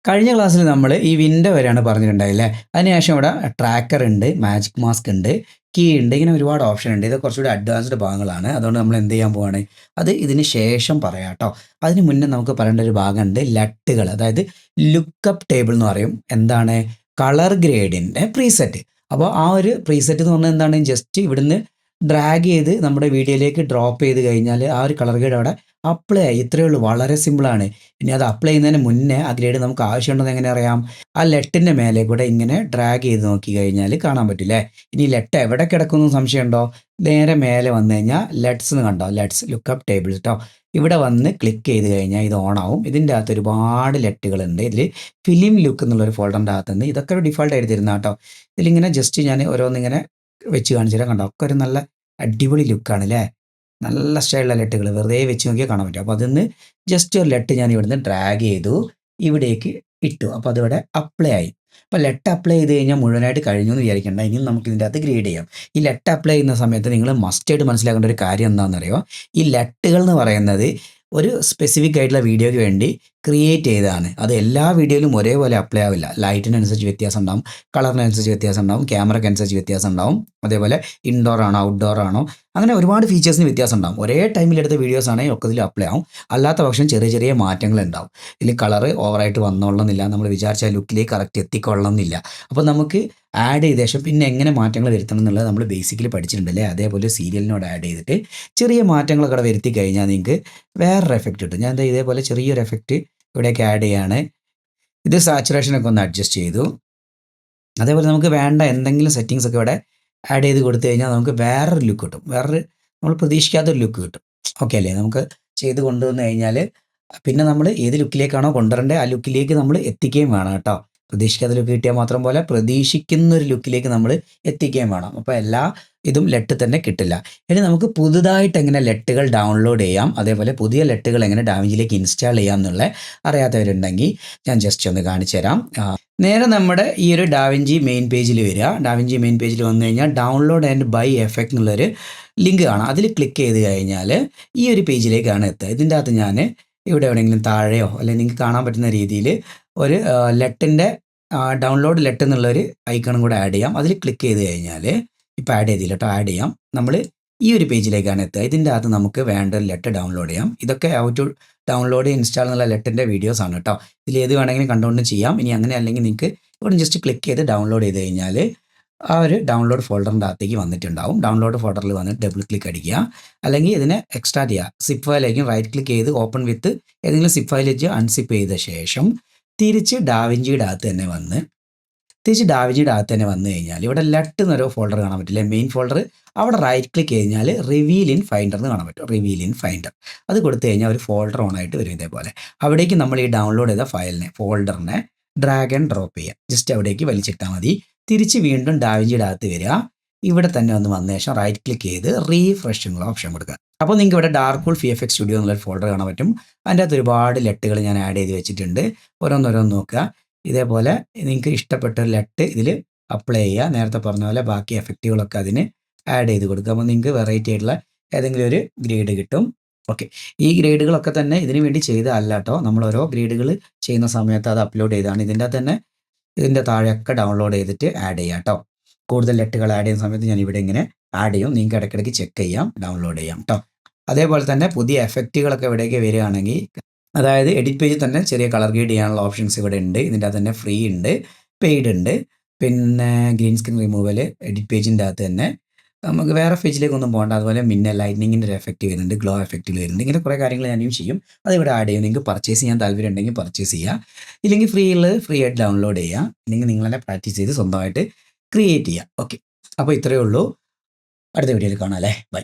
കഴിഞ്ഞ ക്ലാസ്സിൽ നമ്മൾ ഈ വിൻഡോ വരെയാണ് പറഞ്ഞിട്ടുണ്ടായില്ലേ. അതിനുശേഷം ഇവിടെ ട്രാക്കർ ഉണ്ട്, മാജിക് മാസ്ക് ഉണ്ട്, കീ ഉണ്ട്, ഇങ്ങനെ ഒരുപാട് ഓപ്ഷൻ ഉണ്ട്. ഇത് കുറച്ചുകൂടി അഡ്വാൻസ്ഡ് ഭാഗങ്ങളാണ്. അതുകൊണ്ട് നമ്മൾ എന്ത് ചെയ്യാൻ പോവാണ്, അത് ഇതിന് ശേഷം പറയാം കേട്ടോ. അതിന് മുന്നേ നമുക്ക് പറയേണ്ട ഒരു ഭാഗമുണ്ട്, ലട്ടുകൾ. അതായത് ലുക്കപ്പ് ടേബിൾ എന്ന് പറയും. എന്താണ്? കളർ ഗ്രേഡിൻ്റെ പ്രീസെറ്റ്. അപ്പോൾ ആ ഒരു പ്രീസെറ്റ് എന്ന് പറഞ്ഞാൽ എന്താണ്, ജസ്റ്റ് ഇവിടുന്ന് ഡ്രാഗ് ചെയ്ത് നമ്മുടെ വീഡിയോയിലേക്ക് ഡ്രോപ്പ് ചെയ്ത് കഴിഞ്ഞാൽ ആ ഒരു കളർ ഗ്രേഡ് അവിടെ അപ്ലൈ ആയി. ഇത്രയേ ഉള്ളൂ, വളരെ സിമ്പിളാണ്. ഇനി അത് അപ്ലൈ ചെയ്യുന്നതിന് മുന്നേ ആ ഗ്രേഡ് നമുക്ക് ആവശ്യമുണ്ടെന്ന് എങ്ങനെ അറിയാം? ആ ലെട്ടിൻ്റെ മേലെ കൂടെ ഇങ്ങനെ ഡ്രാഗ് ചെയ്ത് നോക്കി കഴിഞ്ഞാൽ കാണാൻ പറ്റില്ലേ. ഇനി ലെട്ട് എവിടെ കിടക്കുന്നു സംശയമുണ്ടോ? നേരെ മേലെ വന്നു കഴിഞ്ഞാൽ ലെറ്റ്സ് എന്ന് കണ്ടോ, ലെറ്റ്സ് ലുക്കപ്പ് ടേബിൾ കേട്ടോ. ഇവിടെ വന്ന് ക്ലിക്ക് ചെയ്ത് കഴിഞ്ഞാൽ ഇത് ഓണാവും. ഇതിൻ്റെ അകത്ത് ഒരുപാട് ലെറ്റുകളുണ്ട്. ഇതിൽ ഫിലിം ലുക്ക് എന്നുള്ളൊരു ഫോൾഡറിൻ്റെ അകത്തുനിന്ന് ഇതൊക്കെ ഡിഫോൾട്ട് ആയിട്ട് തരുന്ന കേട്ടോ. ഇതിലിങ്ങനെ ജസ്റ്റ് ഞാൻ ഓരോന്നിങ്ങനെ വെച്ച് കാണിച്ചു തരാം. കണ്ടോ, ഒക്കെ ഒരു നല്ല അടിപൊളി ലുക്കാണ് അല്ലേ. നല്ല സ്റ്റൈലുള്ള ലെട്ടുകൾ വെറുതെ വെച്ച് നോക്കിയാൽ കാണാൻ പറ്റും. അപ്പോൾ അതിന്ന് ജസ്റ്റ് ഒരു ലെട്ട് ഞാൻ ഇവിടുന്ന് ഡ്രാഗ് ചെയ്തു, ഇവിടേക്ക് ഇട്ടു. അപ്പോൾ അതിവിടെ അപ്ലൈ ആയി. അപ്പോൾ ലെട്ട് അപ്ലൈ ചെയ്ത് കഴിഞ്ഞാൽ മുഴുവനായിട്ട് കഴിഞ്ഞു എന്ന് വിചാരിക്കേണ്ട. ഇനിയും നമുക്ക് ഇതിൻ്റെ അകത്ത് ഗ്രേഡ് ചെയ്യാം. ഈ ലെട്ട് അപ്ലൈ ചെയ്യുന്ന സമയത്ത് നിങ്ങൾ മസ്റ്റായിട്ട് മനസ്സിലാക്കേണ്ട ഒരു കാര്യം എന്താണെന്നറിയോ? ഈ ലെട്ടുകൾ എന്ന് പറയുന്നത് ഒരു സ്പെസിഫിക് ആയിട്ടുള്ള വീഡിയോയ്ക്ക് വേണ്ടി ക്രിയേറ്റ് ചെയ്തതാണ്. അത് എല്ലാ വീഡിയോയിലും ഒരേപോലെ അപ്ലൈ ആവില്ല. ലൈറ്റിനനുസരിച്ച് വ്യത്യാസം ഉണ്ടാവും, കളറിനനുസരിച്ച് വ്യത്യാസം ഉണ്ടാവും, ക്യാമറയ്ക്ക് അനുസരിച്ച് വ്യത്യാസം ഉണ്ടാവും. അതേപോലെ ഇൻഡോർ ആണോ ഔട്ട്ഡോർ ആണോ, അങ്ങനെ ഒരുപാട് ഫീച്ചേഴ്സിന് വ്യത്യാസം ഉണ്ടാവും. ഒരേ ടൈമിലെടുത്ത വീഡിയോസ് ആണെങ്കിൽ ഒക്കെ ഇതിൽ അപ്ലൈ ആവും. അല്ലാത്ത പക്ഷം ചെറിയ ചെറിയ മാറ്റങ്ങൾ ഉണ്ടാവും. ഇതിൽ കളറ് ഓവറായിട്ട് വന്നോളണമെന്നില്ല, നമ്മൾ വിചാരിച്ച ലുക്കിലേക്ക് കറക്റ്റ് എത്തിക്കൊള്ളണമെന്നില്ല. അപ്പോൾ നമുക്ക് ആഡ് ചെയ്ത ശേഷം പിന്നെ എങ്ങനെ മാറ്റങ്ങൾ വരുത്തണം എന്നുള്ളത് നമ്മൾ ബേസിക്കലി പഠിച്ചിട്ടുണ്ടല്ലേ. അതേപോലെ സീരിയലിനോട് ആഡ് ചെയ്തിട്ട് ചെറിയ മാറ്റങ്ങളൊക്കെ അവിടെ വരുത്തി കഴിഞ്ഞാൽ നിങ്ങൾക്ക് വേറൊരു എഫക്റ്റ് കിട്ടും. ഞാൻ എന്താ ഇതേപോലെ ചെറിയൊരു എഫക്റ്റ് ഇവിടേക്ക് ആഡ് ചെയ്യാണ്. ഇത് സാച്ചുറേഷനൊക്കെ ഒന്ന് അഡ്ജസ്റ്റ് ചെയ്തു. അതേപോലെ നമുക്ക് വേണ്ട എന്തെങ്കിലും സെറ്റിങ്സ് ഒക്കെ ഇവിടെ ആഡ് ചെയ്ത് കൊടുത്തു കഴിഞ്ഞാൽ നമുക്ക് വേറൊരു ലുക്ക് കിട്ടും. വേറൊരു നമ്മൾ പ്രതീക്ഷിക്കാത്തൊരു ലുക്ക് കിട്ടും. ഓക്കെ അല്ലേ? നമുക്ക് ചെയ്ത് കൊണ്ടുവന്ന് കഴിഞ്ഞാൽ പിന്നെ നമ്മൾ ഏത് ലുക്കിലേക്കാണോ കൊണ്ടുവരേണ്ടത് ആ ലുക്കിലേക്ക് നമ്മൾ എത്തിക്കുകയും വേണം കേട്ടോ. പ്രതീക്ഷിക്കാത്ത ലുക്ക് കിട്ടിയാൽ മാത്രം പോലെ പ്രതീക്ഷിക്കുന്നൊരു ലുക്കിലേക്ക് നമ്മൾ എത്തിക്കുകയും വേണം. അപ്പോൾ എല്ലാ ഇതും ലെട്ട് തന്നെ കിട്ടില്ല. ഇനി നമുക്ക് പുതുതായിട്ട് എങ്ങനെ ലെട്ടുകൾ ഡൗൺലോഡ് ചെയ്യാം, അതേപോലെ പുതിയ ലെട്ടുകൾ എങ്ങനെ ഡാവിഞ്ചിയിലേക്ക് ഇൻസ്റ്റാൾ ചെയ്യാം എന്നുള്ള അറിയാത്തവരുണ്ടെങ്കിൽ ഞാൻ ജസ്റ്റ് ഒന്ന് കാണിച്ചു തരാം. നേരെ നമ്മുടെ ഈ ഒരു ഡാവിഞ്ചി മെയിൻ പേജിൽ വരിക. ഡാവിഞ്ചി മെയിൻ പേജിൽ വന്നു കഴിഞ്ഞാൽ ഡൗൺലോഡ് ആൻഡ് ബൈ എഫക്റ്റ് എന്നുള്ളൊരു ലിങ്ക് കാണാം. അതിൽ ക്ലിക്ക് ചെയ്ത് കഴിഞ്ഞാൽ ഈ ഒരു പേജിലേക്കാണ് എത്തുക. ഇതിൻ്റെ അകത്ത് ഞാൻ ഇവിടെ എവിടെയെങ്കിലും താഴെയോ അല്ലെങ്കിൽ നിങ്ങൾക്ക് കാണാൻ പറ്റുന്ന രീതിയിൽ ഒരു ലെട്ടിൻ്റെ ഡൗൺലോഡ് ലെട്ട് എന്നുള്ളൊരു ഐക്കണും കൂടെ ആഡ് ചെയ്യാം. അതിൽ ക്ലിക്ക് ചെയ്ത് കഴിഞ്ഞാൽ ഇപ്പോൾ ആഡ് ചെയ്തില്ല കേട്ടോ, ആഡ് ചെയ്യാം. നമ്മൾ ഈ ഒരു പേജിലേക്കാണ് എത്തുക. ഇതിൻ്റെ അകത്ത് നമുക്ക് വേണ്ട ഒരു ലെട്ട് ഡൗൺലോഡ് ചെയ്യാം. ഇതൊക്കെ ഹൗ ടു ഡൗൺലോഡ് ഇൻസ്റ്റാൾ എന്നുള്ള ലെട്ടിൻ്റെ വീഡിയോസ് ആണ് കേട്ടോ. ഇതിൽ ഏത് വേണമെങ്കിലും കണ്ടുകൊണ്ട് ചെയ്യാം. ഇനി അങ്ങനെ അല്ലെങ്കിൽ നിങ്ങൾക്ക് ഇവിടെ ജസ്റ്റ് ക്ലിക്ക് ചെയ്ത് ഡൗൺലോഡ് ചെയ്ത് കഴിഞ്ഞാൽ ആ ഒരു ഡൗൺലോഡ് ഫോൾഡറിൻ്റെ അകത്തേക്ക് വന്നിട്ടുണ്ടാവും. ഡൗൺലോഡ് ഫോൾഡറിൽ വന്നിട്ട് ഡബിൾ ക്ലിക്ക് അടിക്കുക, അല്ലെങ്കിൽ ഇതിനെ എക്സ്ട്രാക്ട് ചെയ്യുക. സിപ്പ് ഫയലിലേക്ക് റൈറ്റ് ക്ലിക്ക് ചെയ്ത് ഓപ്പൺ വിത്ത് ഏതെങ്കിലും സിപ്പ് ഫയൽ വെച്ച് അൺസിപ്പ് ചെയ്ത ശേഷം തിരിച്ച് ഡാവിഞ്ചിയുടെ അകത്ത് തന്നെ വന്നു കഴിഞ്ഞാൽ ഇവിടെ ലെട്ട് എന്നൊരു ഫോൾഡർ കാണാൻ പറ്റില്ല, മെയിൻ ഫോൾഡർ. അവിടെ റൈറ്റ് ക്ലിക്ക് കഴിഞ്ഞാൽ റിവീൽ ഇൻ ഫൈൻഡർ എന്ന് കാണാൻ പറ്റും. റിവീൽ ഇൻ ഫൈൻഡർ അത് കൊടുത്തു കഴിഞ്ഞാൽ ഒരു ഫോൾഡർ ഓൺ ആയിട്ട് വരും. ഇതേപോലെ അവിടേക്ക് നമ്മൾ ഈ ഡൗൺലോഡ് ചെയ്ത ഫോൾഡറിനെ ഡ്രാഗ് ആൻഡ് ഡ്രോപ്പ് ചെയ്യുക. ജസ്റ്റ് അവിടേക്ക് വലിച്ചിട്ടാൽ മതി. തിരിച്ച് വീണ്ടും ഡാവിഞ്ചിയുടെ അകത്ത് വരിക. ഇവിടെ തന്നെ വന്ന ശേഷം റൈറ്റ് ക്ലിക്ക് ചെയ്ത് റീഫ്രഷ് എന്നുള്ള ഓപ്ഷൻ കൊടുക്കുക. അപ്പോൾ നിങ്ങൾക്ക് ഇവിടെ ഡാർക്ക് പൂൾ VFX സ്റ്റുഡിയോ എന്നുള്ളൊരു ഫോൾഡർ കാണാൻ പറ്റും. അതിൻ്റെ അകത്ത് ഒരുപാട് ലെട്ടുകൾ ഞാൻ ആഡ് ചെയ്ത് വെച്ചിട്ടുണ്ട്. ഓരോന്നോരോന്ന് നോക്കുക. ഇതേപോലെ നിങ്ങൾക്ക് ഇഷ്ടപ്പെട്ട ഒരു ലെട്ട് ഇതിൽ അപ്ലൈ ചെയ്യുക. നേരത്തെ പറഞ്ഞ പോലെ ബാക്കി എഫക്റ്റുകളൊക്കെ അതിന് ആഡ് ചെയ്ത് കൊടുക്കുക. അപ്പോൾ നിങ്ങൾക്ക് വെറൈറ്റി ആയിട്ടുള്ള ഏതെങ്കിലും ഒരു ഗ്രേഡ് കിട്ടും. ഓക്കെ, ഈ ഗ്രേഡുകളൊക്കെ തന്നെ ഇതിന് വേണ്ടി ചെയ്തതല്ല കേട്ടോ. നമ്മൾ ഓരോ ഗ്രേഡുകൾ ചെയ്യുന്ന സമയത്ത് അത് അപ്ലോഡ് ചെയ്താണ്. ഇതിൻ്റെ താഴെയൊക്കെ ഡൗൺലോഡ് ചെയ്തിട്ട് ആഡ് ചെയ്യാം കേട്ടോ. കൂടുതൽ ലെട്ടുകൾ ആഡ് ചെയ്യുന്ന സമയത്ത് ഞാൻ ഇവിടെ ഇങ്ങനെ ആഡ് ചെയ്യും. നിങ്ങൾക്ക് ഇടയ്ക്കിടയ്ക്ക് ചെക്ക് ചെയ്യാം, ഡൗൺലോഡ് ചെയ്യാം കേട്ടോ. അതേപോലെ തന്നെ പുതിയ എഫക്റ്റുകളൊക്കെ ഇവിടേക്ക് വരികയാണെങ്കിൽ, അതായത് എഡിറ്റ് പേജിൽ തന്നെ ചെറിയ കളർ ഗ്രേഡ് ചെയ്യാനുള്ള ഓപ്ഷൻസ് ഇവിടെ ഉണ്ട്. ഇതിൻ്റെ അകത്ത് തന്നെ ഫ്രീ ഉണ്ട്, പെയ്ഡ് ഉണ്ട്. പിന്നെ ഗ്രീൻ സ്ക്രീൻ റിമൂവൽ എഡിറ്റ് പേജിൻ്റെ അകത്ത് തന്നെ നമുക്ക് വേറെ പേജിലേക്കൊന്നും പോകണ്ട. അതുപോലെ ലൈറ്റ്നിങ്ങിൻ്റെ ഒരു എഫക്റ്റ് വരുന്നുണ്ട്, ഗ്ലോ എഫക്റ്റിൽ വരുന്നുണ്ട്. ഇങ്ങനെ കുറേ കാര്യങ്ങൾ ഞാനും ചെയ്യും. അതിവിടെ ആഡ് ചെയ്യും. നിങ്ങൾക്ക് പർച്ചേസ് ചെയ്യാൻ താല്പര്യം ഉണ്ടെങ്കിൽ പർച്ചേസ് ചെയ്യുക, ഇല്ലെങ്കിൽ ഫ്രീ ആയിട്ട് ഡൗൺലോഡ് ചെയ്യുക, ഇല്ലെങ്കിൽ നിങ്ങൾ തന്നെ പ്രാക്ടീസ് ചെയ്ത് സ്വന്തമായിട്ട് ക്രിയേറ്റ് ചെയ്യുക. ഓക്കെ, അപ്പോൾ ഇത്രയേ ഉള്ളൂ. അടുത്ത വീഡിയോയിൽ കാണാം അല്ലേ. ബൈ.